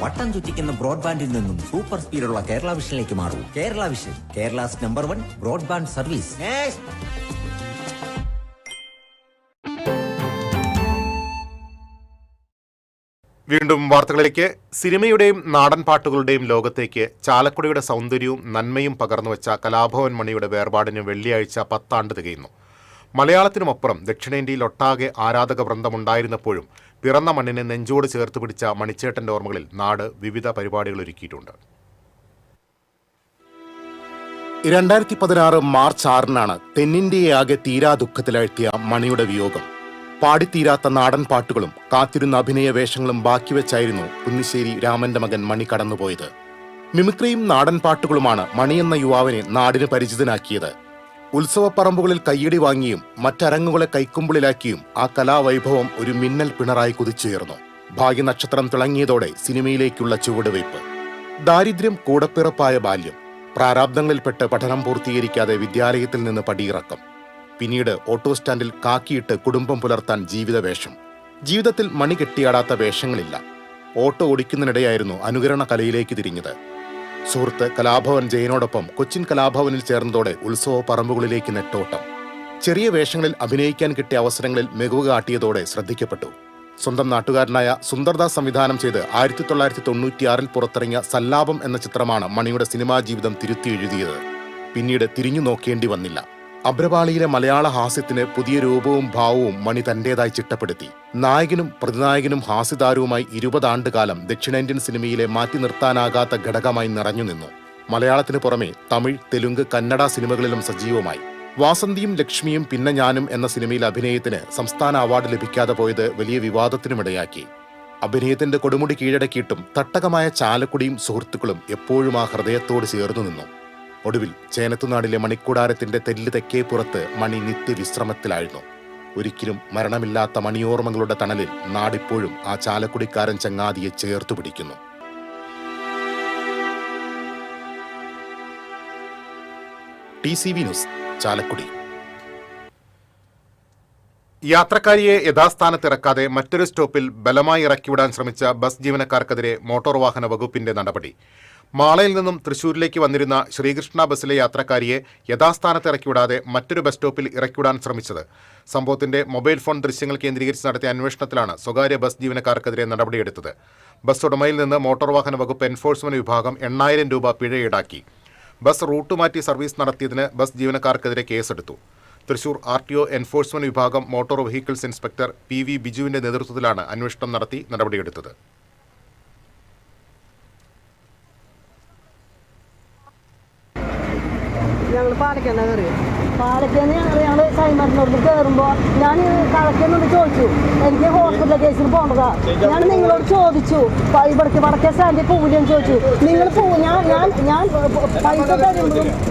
വട്ടം ചുറ്റിക്കുന്ന ബ്രോഡ്ബാൻഡിൽ നിന്നും സൂപ്പർ സ്പീഡുള്ള കേരള വിഷനിലേക്ക് മാറൂ. Kerala vision, Kerala's number 1 broadband service. വീണ്ടും വാർത്തകളിലേക്ക്. സിനിമയുടെയും നാടൻ പാട്ടുകളുടെയും ലോകത്തേക്ക് ചാലക്കുടിയുടെ സൗന്ദര്യവും നന്മയും പകർന്നുവെച്ച കലാഭവൻ മണിയുടെ വേർപാടിന് വെള്ളിയാഴ്ച 10 ആണ്ട് തികയുന്നു. മലയാളത്തിനുമപ്പുറം ദക്ഷിണേന്ത്യയിൽ ഒട്ടാകെ ആരാധക വൃന്ദമുണ്ടായിരുന്നപ്പോഴും പിറന്ന മണ്ണിനെ നെഞ്ചോട് ചേർത്ത് പിടിച്ച മണിച്ചേട്ടന്റെ ഓർമ്മകളിൽ നാട് വിവിധ പരിപാടികൾ ഒരുക്കിയിട്ടുണ്ട്. 2016 മാർച്ച് 6-നാണ് തെന്നിന്ത്യയാകെ തീരാ ദുഃഖത്തിലാഴ്ത്തിയ മണിയുടെ വിയോഗം. പാടിത്തീരാത്ത നാടൻ പാട്ടുകളും കാത്തിരുന്ന അഭിനയ വേഷങ്ങളും ബാക്കിവെച്ചായിരുന്നു കുന്നിശ്ശേരി രാമന്റെ മകൻ മണി കടന്നുപോയത്. മിമിക്രിയും നാടൻ പാട്ടുകളുമാണ് മണിയെന്ന യുവാവിനെ നാടിന് പരിചിതനാക്കിയത്. ഉത്സവപ്പറമ്പുകളിൽ കയ്യടി വാങ്ങിയും മറ്റരങ്ങുകളെ കൈക്കുമ്പിളിലാക്കിയും ആ കലാവൈഭവം ഒരു മിന്നൽ പിണറായി കുതിച്ചുയർന്നു. ഭാഗ്യനക്ഷത്രം തിളങ്ങിയതോടെ സിനിമയിലേക്കുള്ള ചുവടുവയ്പ്. ദാരിദ്ര്യം കൂടപ്പിറപ്പായ ബാല്യം, പ്രാരാബ്ദങ്ങളിൽപ്പെട്ട് പഠനം പൂർത്തീകരിക്കാതെ വിദ്യാലയത്തിൽ നിന്ന് പടിയിറക്കം, പിന്നീട് ഓട്ടോ സ്റ്റാൻഡിൽ കാക്കിയിട്ട് കുടുംബം പുലർത്താൻ ജീവിതവേഷം. ജീവിതത്തിൽ മണി കെട്ടിയാടാത്ത വേഷങ്ങളില്ല. ഓട്ടോ ഓടിക്കുന്നതിനിടെയായിരുന്നു അനുകരണ കലയിലേക്ക് തിരിഞ്ഞത്. സുഹൃത്ത് കലാഭവൻ ജയനോടൊപ്പം കൊച്ചിൻ കലാഭവനിൽ ചേർന്നതോടെ ഉത്സവ പറമ്പുകളിലേക്ക് നെട്ടോട്ടം. ചെറിയ വേഷങ്ങളിൽ അഭിനയിക്കാൻ കിട്ടിയ അവസരങ്ങളിൽ മികവ് കാട്ടിയതോടെ ശ്രദ്ധിക്കപ്പെട്ടു. സ്വന്തം നാട്ടുകാരനായ സുന്ദർദാസ് സംവിധാനം ചെയ്ത് 1996 പുറത്തിറങ്ങിയ സല്ലാപം എന്ന ചിത്രമാണ് മണിയുടെ സിനിമാ ജീവിതം തിരുത്തി എഴുതിയത്. പിന്നീട് തിരിഞ്ഞു നോക്കേണ്ടി വന്നില്ല. അഭ്രപാളിയിലെ മലയാള ഹാസ്യത്തിന് പുതിയ രൂപവും ഭാവവും മണി തന്റേതായി ചിട്ടപ്പെടുത്തി. നായകനും പ്രതിനായകനും ഹാസ്യതാരവുമായി 20 ആണ്ടുകാലം ദക്ഷിണേന്ത്യൻ സിനിമയിലെ മാറ്റി നിർത്താനാകാത്ത ഘടകമായി നിറഞ്ഞു നിന്നു. മലയാളത്തിന് പുറമെ തമിഴ്, തെലുങ്ക്, കന്നഡ സിനിമകളിലും സജീവമായി. വാസന്തിയും ലക്ഷ്മിയും പിന്നെ ഞാനും എന്ന സിനിമയിൽ അഭിനയത്തിന് സംസ്ഥാന അവാർഡ് ലഭിക്കാതെ പോയത് വലിയ വിവാദത്തിനുമിടയാക്കി. അഭിനയത്തിന്റെ കൊടുമുടി കീഴടക്കിയിട്ടും തട്ടകമായ ചാലക്കുടിയും സുഹൃത്തുക്കളും എപ്പോഴും ആ ഹൃദയത്തോട് ചേർന്നു നിന്നു. ഒടുവിൽ ചേനത്തുനാടിലെ മണിക്കൂടാരത്തിന്റെ തെല്ല് തെക്കേ പുറത്ത് മണി നിത്യവിശ്രമത്തിലായിരുന്നു. ഒരിക്കലും മരണമില്ലാത്ത മണിയോർമ്മകളുടെ തണലിൽ നാടിപ്പോഴും ആ ചാലക്കുടിക്കാരൻ ചങ്ങാതിയെ ചേർത്തു പിടിക്കുന്നു. TCV news, Chalakudy. യാത്രക്കാരിയെ യഥാസ്ഥാനത്തിറക്കാതെ മറ്റൊരു സ്റ്റോപ്പിൽ ബലമായി ഇറക്കിവിടാൻ ശ്രമിച്ച ബസ് ജീവനക്കാർക്കെതിരെ മോട്ടോർ വാഹന വകുപ്പിന്റെ നടപടി. മാളയിൽ നിന്നും തൃശൂരിലേക്ക് വന്നിരുന്ന ശ്രീകൃഷ്ണ ബസ്സിലെ യാത്രക്കാരിയെ യഥാസ്ഥാനത്ത് ഇറക്കിവിടാതെ മറ്റൊരു ബസ് സ്റ്റോപ്പിൽ ഇറക്കിവിടാൻ ശ്രമിച്ചത്. സംഭവത്തിന്റെ മൊബൈൽ ഫോൺ ദൃശ്യങ്ങൾ കേന്ദ്രീകരിച്ച് നടത്തിയ അന്വേഷണത്തിലാണ് സ്വകാര്യ ബസ് ജീവനക്കാർക്കെതിരെ നടപടിയെടുത്തത്. ബസ് ഉടമയിൽ നിന്ന് മോട്ടോർ വാഹന വകുപ്പ് എൻഫോഴ്സ്മെന്റ് വിഭാഗം 8000 രൂപ പിഴ ഈടാക്കി. ബസ് റൂട്ട് മാറ്റി സർവീസ് നടത്തിയതിന് ബസ് ജീവനക്കാർക്കെതിരെ കേസെടുത്തു. തൃശൂർ RTO എൻഫോഴ്സ്മെന്റ് വിഭാഗം മോട്ടോർ വെഹിക്കിൾസ് ഇൻസ്പെക്ടർ PV ബിജുവിന്റെ നേതൃത്വത്തിലാണ് അന്വേഷണം നടത്തി നടപടിയെടുത്തത്. ഞങ്ങൾ പാലക്കാട് കയറി. പാലക്കാട് ഞങ്ങൾ കൈമറിനോട് കയറുമ്പോൾ ഞാൻ കളക്ടറിനോട് ചോദിച്ചു, എനിക്ക് ഹോസ്പിറ്റൽ കേസിൽ പോകേണ്ടതാ. ഞാൻ നിങ്ങളോട് ചോദിച്ചു, ഇവിടേക്ക് വടക്കേ സ്റ്റാൻഡിൽ പോവില്ലെന്ന് ചോദിച്ചു. നിങ്ങൾ ഞാൻ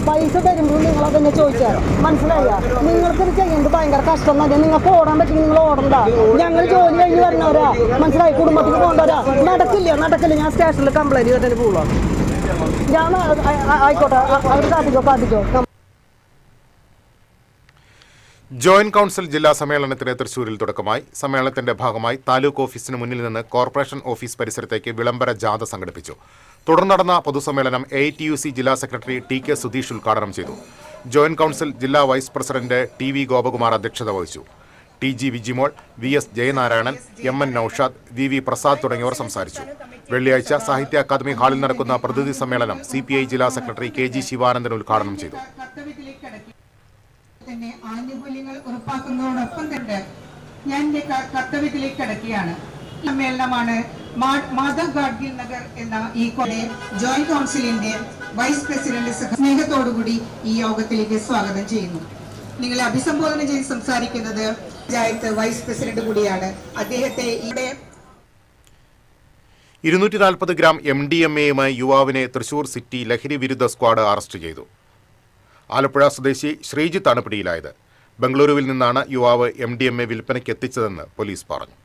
പൈസ തരുമ്പോഴും നിങ്ങൾ അതെന്നെ ചോദിച്ചാൽ മനസ്സിലായ. നിങ്ങൾക്കിത് ചെയ്യേണ്ടത് ഭയങ്കര കഷ്ടം തന്നെ. നിങ്ങൾക്ക് ഓടാൻ പറ്റില്ല, നിങ്ങൾ ഓടണ്ട. ഞങ്ങൾ ജോലി കഴിഞ്ഞ് വരുന്നവരാ, മനസ്സിലായി, കുടുംബത്തിൽ പോകേണ്ടവരാ. നടക്കില്ല. ഞാൻ സ്റ്റേഷനിൽ കംപ്ലൈന്റ് ചെയ്തിട്ട് പോവുക. ഞാൻ ആയിക്കോട്ടെ, അവർ കാത്തിക്കോ. ജോയിന്റ് കൌൺസിൽ ജില്ലാ സമ്മേളനത്തിന് തൃശൂരിൽ തുടക്കമായി. സമ്മേളനത്തിന്റെ ഭാഗമായി താലൂക്ക് ഓഫീസിന് മുന്നിൽ നിന്ന് കോർപ്പറേഷൻ ഓഫീസ് പരിസരത്തേക്ക് വിളംബര ജാഥ സംഘടിപ്പിച്ചു. തുടർന്ന് നടന്ന പൊതുസമ്മേളനം AITUC ജില്ലാ സെക്രട്ടറി TK സുധീഷ് ഉദ്ഘാടനം ചെയ്തു. ജോയിന്റ് കൌൺസിൽ ജില്ലാ വൈസ് പ്രസിഡന്റ് TV ഗോപകുമാർ അധ്യക്ഷത വഹിച്ചു. TG Vijimol, VS Jayanarayanan, MN Naushad, VV Prasad തുടങ്ങിയവർ സംസാരിച്ചു. വെള്ളിയാഴ്ച സാഹിത്യ അക്കാദമി ഹാളിൽ നടക്കുന്ന പ്രതിനിധി സമ്മേളനം CPI ജില്ലാ സെക്രട്ടറി KG ശിവാനന്ദൻ ഉദ്ഘാടനം ചെയ്തു. ആനുകൂല്യങ്ങൾ ഉറപ്പാക്കുന്നതോടൊപ്പം തന്നെ ഞാൻ എന്റെ കർത്തവ്യത്തിലേക്ക് കടക്കുകയാണ്. സമ്മേളനമാണ് മാധവ് ഗാഡ്ഗിൽ നഗർ എന്ന ഈ ജോയിന്റ് കൌൺസിലിന്റെ വൈസ് പ്രസിഡന്റ് സ്നേഹത്തോടുകൂടി ഈ യോഗത്തിലേക്ക് സ്വാഗതം ചെയ്യുന്നു. നിങ്ങളെ അഭിസംബോധന ചെയ്ത് സംസാരിക്കുന്നത് പഞ്ചായത്ത് വൈസ് പ്രസിഡന്റ് കൂടിയാണ്. അദ്ദേഹത്തെ ഇവിടെ 240 ഗ്രാം MDMA-യുമായി യുവാവിനെ തൃശൂർ സിറ്റി ലഹരി വിരുദ്ധ സ്ക്വാഡ് അറസ്റ്റ് ചെയ്തു. ആലപ്പുഴ സ്വദേശി ശ്രീജിത്താണ് പിടിയിലായത്. ബംഗളൂരുവിൽ നിന്നാണ് യുവാവ് MDMA വിൽപ്പനയ്ക്ക് എത്തിച്ചതെന്ന് പോലീസ് പറഞ്ഞു.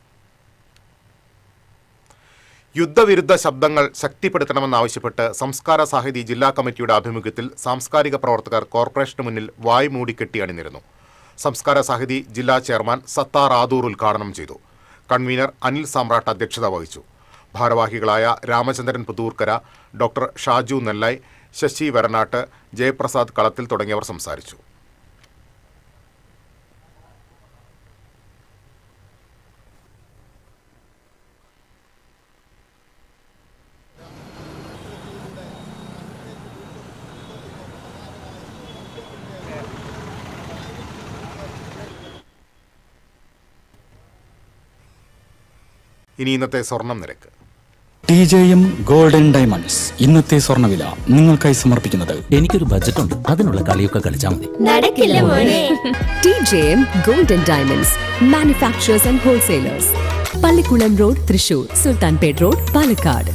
യുദ്ധവിരുദ്ധ ശബ്ദങ്ങൾ ശക്തിപ്പെടുത്തണമെന്നാവശ്യപ്പെട്ട് സംസ്കാര സാഹിതി ജില്ലാ കമ്മിറ്റിയുടെ ആഭിമുഖ്യത്തിൽ സാംസ്കാരിക പ്രവർത്തകർ കോർപ്പറേഷന് മുന്നിൽ വായ് മൂടിക്കെട്ടി അണിനിരന്നു. സംസ്കാര സാഹിതി ജില്ലാ ചെയർമാൻ സത്താർ ആദൂർ ഉദ്ഘാടനം ചെയ്തു. കൺവീനർ അനിൽ സാമ്രാട്ട് അധ്യക്ഷത വഹിച്ചു. ഭാരവാഹികളായ രാമചന്ദ്രൻ പുതൂർക്കര, ഡോക്ടർ ഷാജു നെല്ലായ്, ശശി വരനാട്ട്, ജയപ്രസാദ് കളത്തിൽ തുടങ്ങിയവർ സംസാരിച്ചു. ഇനി ഇന്നത്തെ സ്വർണം നിരക്ക്. TJM ഗോൾഡൻ ഡയമണ്ട്സ് ഇന്നത്തെ സ്വർണ്ണവില നിങ്ങൾക്കായി സമർപ്പിക്കുന്നത് എനിക്കൊരു ബജറ്റ് ഉണ്ട്, അതിനുള്ള കളിയൊക്കെ കളിച്ചാൽ മതി. നടക്കില്ല മോനെ. TJM golden diamonds manufacturers and wholesalers, Pallikkulam road, Thrissur, Sultanpet road, Palakkad.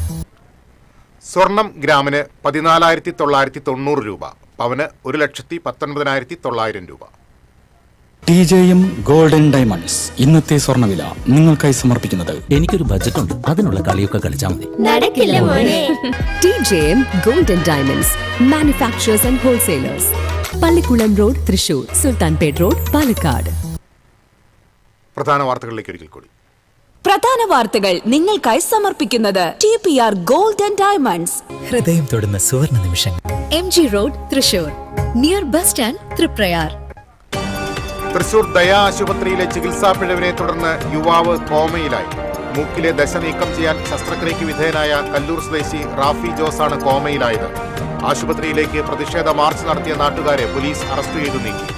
സ്വർണം ഗ്രാമിന് 14,990 രൂപ, പവന് 1,19,900 രൂപ. TJM ഗോൾഡൻ ഡയമണ്ട്സ് ഇന്നത്തെ സ്വർണ്ണവില നിങ്ങൾക്കായി സമർപ്പിക്കുന്നത് എനിക്കൊരു ബജറ്റ് ഉണ്ട്, അതിനുള്ള കളിയൊക്കെ കളിച്ചാൽ മതി. നടക്കില്ല മോനെ. TJM golden diamonds manufacturers and wholesalers, Pallikkulam road, Thrissur, Sultanpet road, Palakkad. പ്രധാന വാർത്തകളിലേക്ക് ഒരിക്കൽ കൂടി. പ്രധാന വാർത്തകൾ നിങ്ങൾക്കായി സമർപ്പിക്കുന്നത് TPR ഗോൾഡൻ ഡയമണ്ട്സ്. ഹൃദയം തൊടുന്ന സുവർണ നിമിഷങ്ങൾ. MG road, Thrissur, near bus stand, Triprayar. Thrissur Daya ആശുപത്രിയിലെ ചികിത്സാ പിഴവിനെ തുടർന്ന് യുവാവ് കോമയിലായി. മൂക്കിലെ ദശ നീക്കം ചെയ്യാൻ ശസ്ത്രക്രിയയ്ക്ക് വിധേയനായ കല്ലൂർ സ്വദേശി റാഫി ജോസാണ് കോമയിലായത്. ആശുപത്രിയിലേക്ക് പ്രതിഷേധ മാർച്ച് നടത്തിയ നാട്ടുകാരെ പോലീസ് അറസ്റ്റ് ചെയ്തു നീക്കി.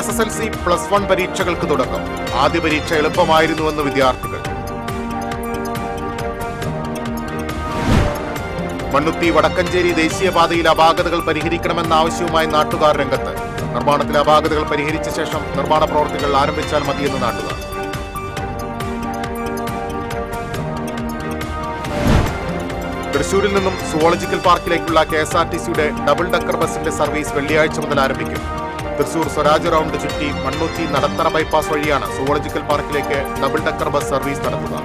SSLC +1 പരീക്ഷകൾക്ക് തുടക്കം. ആദ്യ പരീക്ഷ എളുപ്പമായിരുന്നുവെന്ന് വിദ്യാർത്ഥികൾ. മണ്ണുത്തി വടക്കഞ്ചേരി ദേശീയപാതയിൽ അപാകതകൾ പരിഹരിക്കണമെന്ന ആവശ്യവുമായി നാട്ടുകാർ രംഗത്ത്. നിർമ്മാണത്തിലെ അപാകതകൾ പരിഹരിച്ച ശേഷം നിർമ്മാണ പ്രവർത്തികൾ ആരംഭിച്ചാൽ മതിയെന്ന് നാട്ടുകാർ. തൃശൂരിൽ നിന്നും സുവോളജിക്കൽ പാർക്കിലേക്കുള്ള KSRTCയുടെ ഡബിൾ ഡക്കർ ബസിന്റെ സർവീസ് വെള്ളിയാഴ്ച മുതൽ ആരംഭിക്കും. തൃശൂർ സ്വരാജ് റൗണ്ട് ചുറ്റി മണ്ണുത്തി നടത്തറ ബൈപ്പാസ് വഴിയാണ് സുവോളജിക്കൽ പാർക്കിലേക്ക് ഡബിൾ ഡക്കർ ബസ് സർവീസ് നടത്തുക.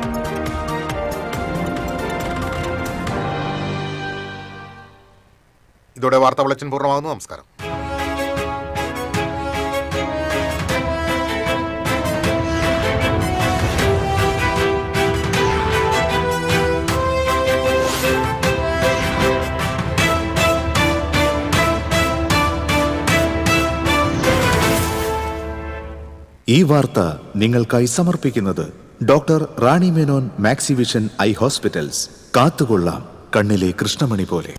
ഇതോടെ വാർത്താ ബുള്ളറ്റിൻ പൂർണ്ണമാകുന്നു. നമസ്കാരം. ഈ വാർത്ത നിങ്ങൾക്കായി സമർപ്പിക്കുന്നത് doctor Rani Menon Maxivision I hospitals. കാത്തുകൊള്ളാം കണ്ണിലെ കൃഷ്ണമണി പോലെ.